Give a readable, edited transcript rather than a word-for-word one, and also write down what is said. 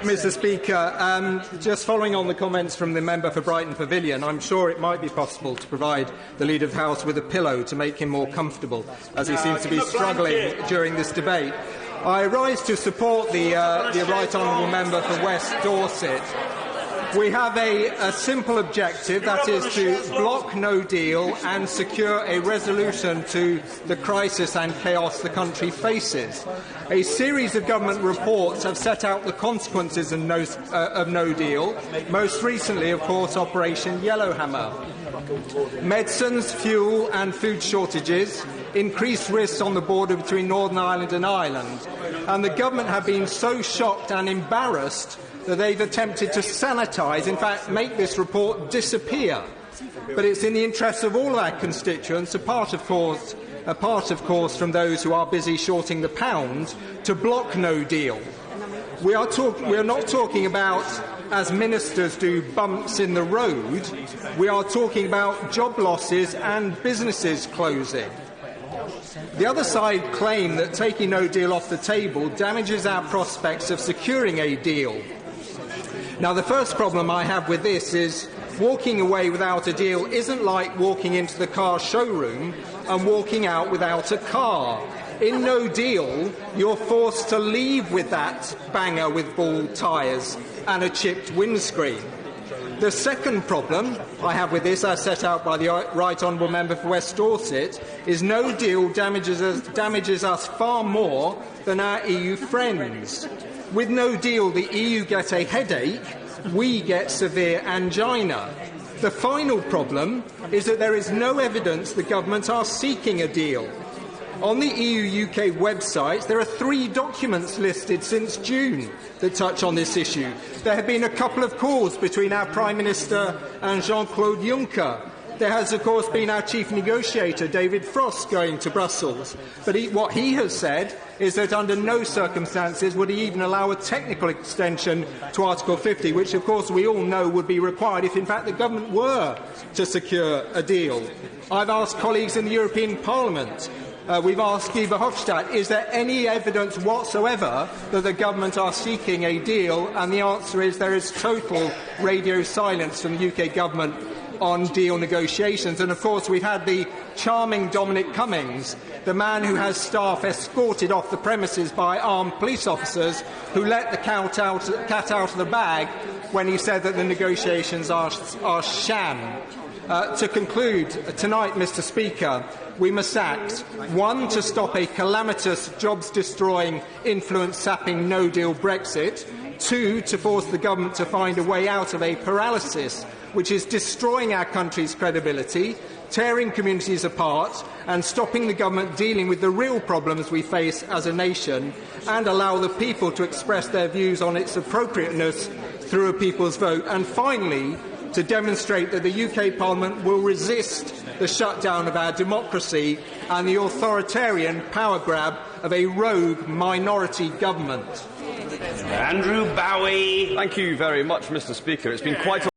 Mr. Speaker. Just following on the comments from the member for Brighton Pavilion, I'm sure it might be possible to provide the Leader of the House with a pillow to make him more comfortable, as he seems to be struggling during this debate. I rise to support the Right Honourable Member for West Dorset. We have a simple objective, that is to block no deal and secure a resolution to the crisis and chaos the country faces. A series of government reports have set out the consequences of no deal, most recently, of course, Operation Yellowhammer. Medicines, fuel and food shortages, increased risks on the border between Northern Ireland and Ireland, and the government have been so shocked and embarrassed that they've attempted to sanitise, in fact make this report disappear. But it's in the interests of all our constituents, apart of course from those who are busy shorting the pound, to block no deal. We are not talking about, as ministers do, bumps in the road. We are talking about job losses and businesses closing. The other side claim that taking no deal off the table damages our prospects of securing a deal. Now, the first problem I have with this is walking away without a deal isn't like walking into the car showroom and walking out without a car. In no deal, you're forced to leave with that banger with bald tyres and a chipped windscreen. The second problem I have with this, as set out by the Right Honourable Member for West Dorset, is no deal damages us far more than our EU friends. With no deal, the EU get a headache, we get severe angina. The final problem is that there is no evidence the government are seeking a deal. On the EU-UK website, there are 3 documents listed since June that touch on this issue. There have been a couple of calls between our Prime Minister and Jean-Claude Juncker. There has, of course, been our chief negotiator, David Frost, going to Brussels. But what he has said is that under no circumstances would he even allow a technical extension to Article 50, which, of course, we all know would be required if, in fact, the government were to secure a deal. I've asked colleagues in the European Parliament. We've asked Guy Verhofstadt, is there any evidence whatsoever that the government are seeking a deal? And the answer is there is total radio silence from the UK government on deal negotiations. And of course we've had the charming Dominic Cummings, the man who has staff escorted off the premises by armed police officers, who let the cat out of the bag when he said that the negotiations are sham. To conclude tonight, Mr. Speaker, we must act. 1, to stop a calamitous, jobs-destroying, influence-sapping no-deal Brexit. 2, to force the government to find a way out of a paralysis which is destroying our country's credibility, tearing communities apart and stopping the government dealing with the real problems we face as a nation, and allow the people to express their views on its appropriateness through a people's vote. And finally, to demonstrate that the UK Parliament will resist the shutdown of our democracy and the authoritarian power grab of a rogue minority government. Andrew Bowie. Thank you very much, Mr. Speaker. It's been quite